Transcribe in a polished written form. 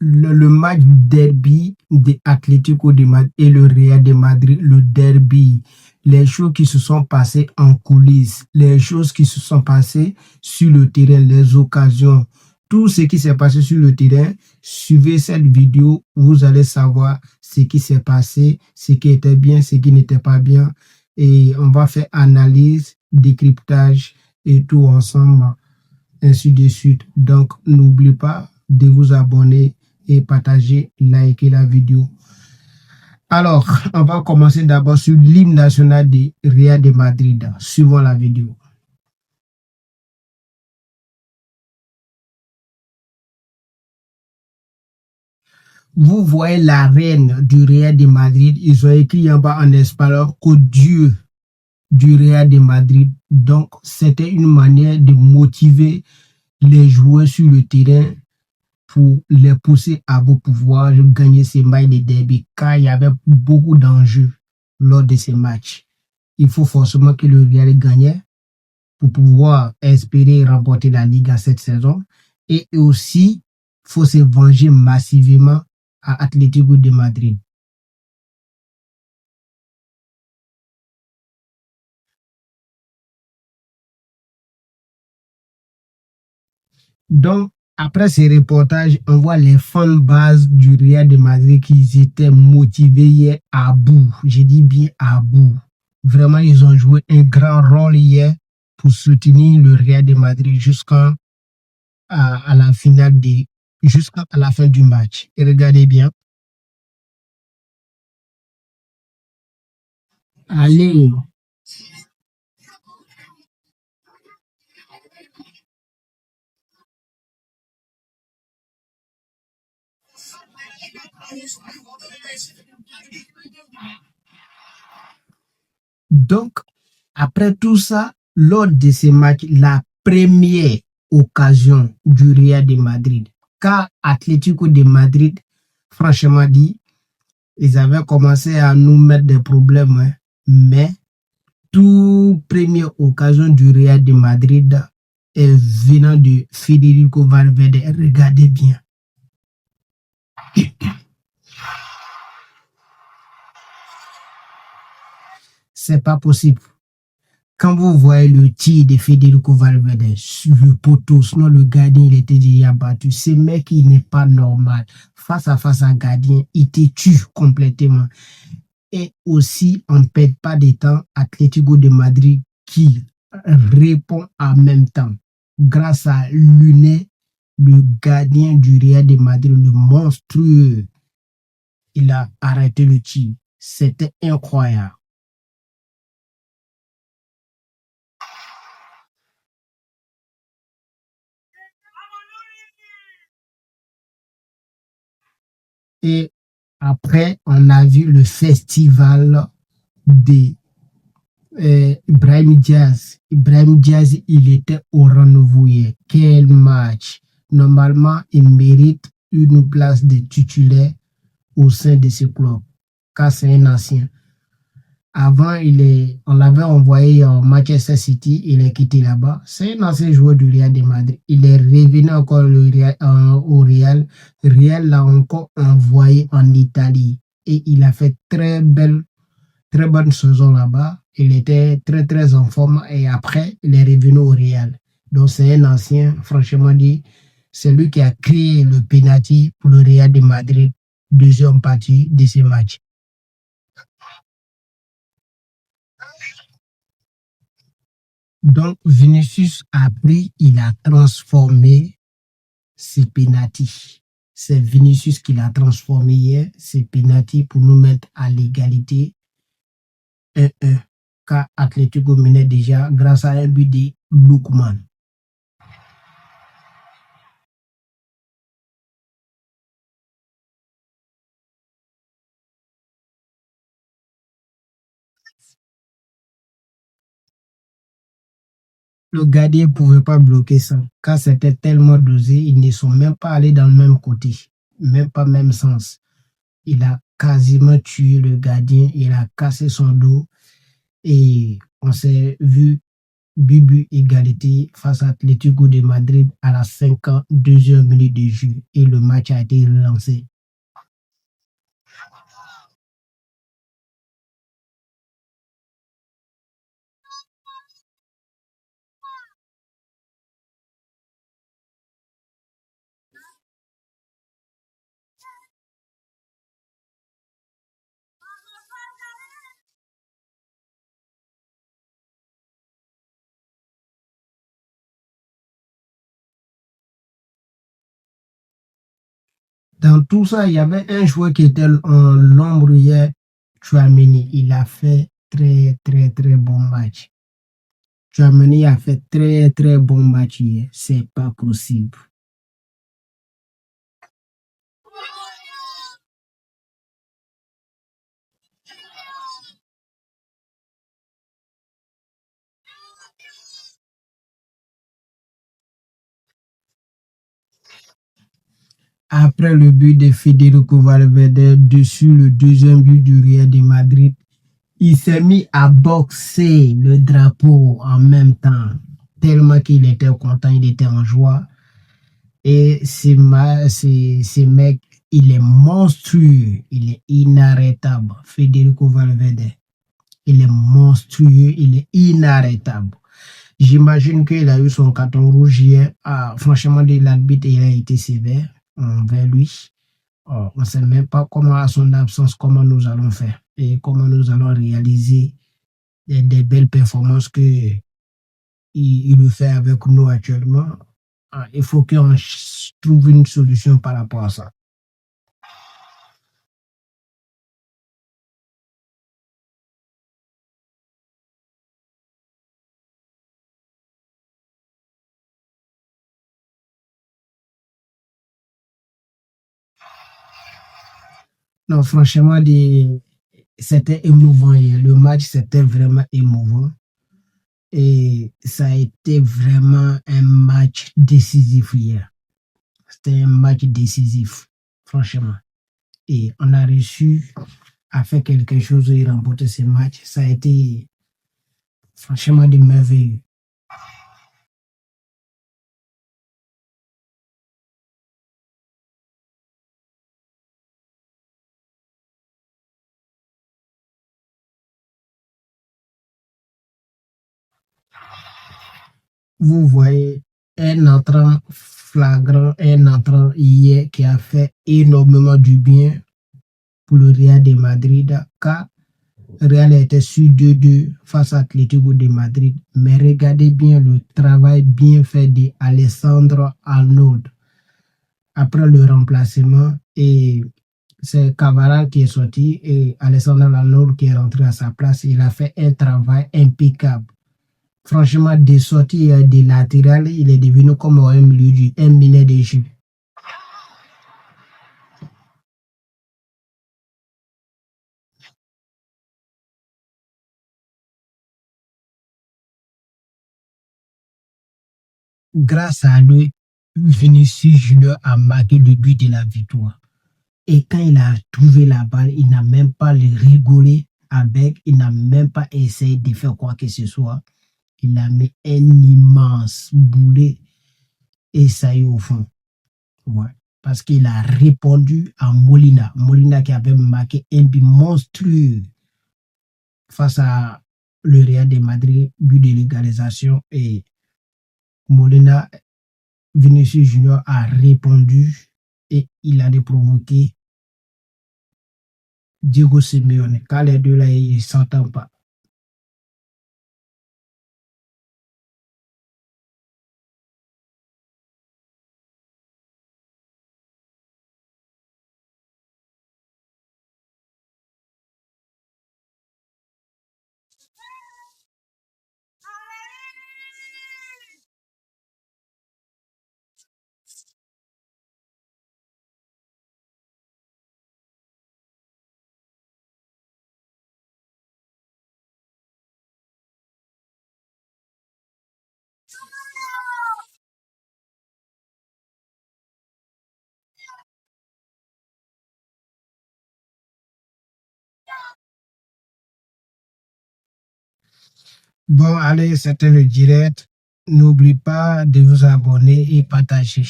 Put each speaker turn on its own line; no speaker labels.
le match derby de Atlético de Madrid et le Real de Madrid, le derby, les choses qui se sont passées en coulisses, les choses qui se sont passées sur le terrain, les occasions, tout ce qui s'est passé sur le terrain, suivez cette vidéo, vous allez savoir ce qui s'est passé, ce qui était bien, ce qui n'était pas bien. Et on va faire analyse, décryptage et tout ensemble, ainsi de suite. Donc, n'oubliez pas de vous abonner et partager, liker la vidéo. Alors, on va commencer d'abord sur l'hymne national du Real de Madrid, suivant la vidéo. Vous voyez la reine du Real de Madrid, ils ont écrit en bas en espagnol que Dieu du Real de Madrid. Donc, c'était une manière de motiver les joueurs sur le terrain pour les pousser à pouvoir gagner ces matchs de derby, car il y avait beaucoup d'enjeux lors de ces matchs. Il faut forcément que le Real gagne pour pouvoir espérer remporter la Liga cette saison. Et aussi, il faut se venger massivement à Atlético de Madrid. Donc, après ces reportages, on voit les fans base du Real de Madrid qui étaient motivés hier à bout. Je dis bien à bout. Vraiment, ils ont joué un grand rôle hier pour soutenir le Real de Madrid jusqu'à la finale, jusqu'à la fin du match. Et regardez bien. Allez. Donc, après tout ça, lors de ces matchs, la première occasion du Real de Madrid, car Atlético de Madrid, franchement dit, ils avaient commencé à nous mettre des problèmes, hein, mais toute première occasion du Real de Madrid est venant de Federico Valverde. Regardez bien. C'est pas possible. Quand vous voyez le tir de Federico Valverde sur le poteau, sinon le gardien il était déjà battu. Ce mec il n'est pas normal. Face à un gardien, il te tue complètement. Et aussi, on ne perd pas de temps, Atlético de Madrid qui répond en même temps. Grâce à Luné, le gardien du Real de Madrid, le monstrueux, il a arrêté le tir. C'était incroyable. Et après, on a vu le festival de Brahim Diaz. Brahim Diaz, il était au rendez-vous hier. Quel match! Normalement, il mérite une place de titulaire au sein de ce club, car c'est un ancien. Avant, on l'avait envoyé en Manchester City, il est quitté là-bas. C'est un ancien joueur du Real de Madrid. Il est revenu encore au Real. Real l'a encore envoyé en Italie. Et il a fait très bonne saison là-bas. Il était très en forme. Et après, il est revenu au Real. Donc c'est un ancien, franchement dit, c'est lui qui a créé le penalty pour le Real de Madrid, deuxième partie de ce match. Donc, Vinicius a pris, il a transformé ses pénaltys. C'est Vinicius qui l'a transformé hier, ses pénaltys, pour nous mettre à l'égalité 1-1. Car Atlético menait déjà grâce à un but de Lookman. Le gardien ne pouvait pas bloquer ça, car c'était tellement dosé, ils ne sont même pas allés dans le même côté, même pas même sens. Il a quasiment tué le gardien, il a cassé son dos et on s'est vu but égalité face à Atlético de Madrid à la 52e minute de jeu et le match a été relancé. Dans tout ça, il y avait un joueur qui était en l'ombre hier, Chouameni. Il a fait très bon match. Chouameni a fait très bon match hier. C'est pas possible. Après le but de Federico Valverde dessus le deuxième but du Real de Madrid, il s'est mis à boxer le drapeau en même temps, tellement qu'il était content, il était en joie. Et ces mecs, il est monstrueux, il est inarrêtable. Federico Valverde, il est monstrueux, il est inarrêtable. J'imagine qu'il a eu son carton rouge hier. Ah, franchement, l'arbitre il a été sévère envers lui. Oh, on ne sait même pas comment, à son absence, comment nous allons faire et comment nous allons réaliser des belles performances que il le fait avec nous actuellement. Ah, il faut qu'on trouve une solution par rapport à ça. Non, franchement, c'était émouvant hier. Le match, c'était vraiment émouvant. Et ça a été vraiment un match décisif hier. C'était un match décisif, franchement. Et on a réussi à faire quelque chose et remporter ce match. Ça a été franchement de merveilleux. Vous voyez un entrant flagrant, un entrant hier qui a fait énormément du bien pour le Real de Madrid, car Real était sur 2-2 face à Atlético de Madrid. Mais regardez bien le travail bien fait d'Alessandro Arnold après le remplacement. Et c'est Cavara qui est sorti et Alessandro Arnold qui est rentré à sa place. Il a fait un travail impeccable. Franchement, des sorties des latérales, il est devenu comme un milieu de jeu. Grâce à lui, Vinicius Junior a marqué le but de la victoire. Et quand il a trouvé la balle, il n'a même pas le rigolé avec, il n'a même pas essayé de faire quoi que ce soit. Il a mis un immense boulet et ça y est au fond. Ouais. Parce qu'il a répondu à Molina. Molina qui avait marqué un but monstrueux face à le Real de Madrid, but de légalisation. Et Molina, Vinicius Junior a répondu et il a provoqué Diego Simeone. Quand les deux là, ils ne s'entendent pas. Bon, allez, c'était le direct. N'oublie pas de vous abonner et partager.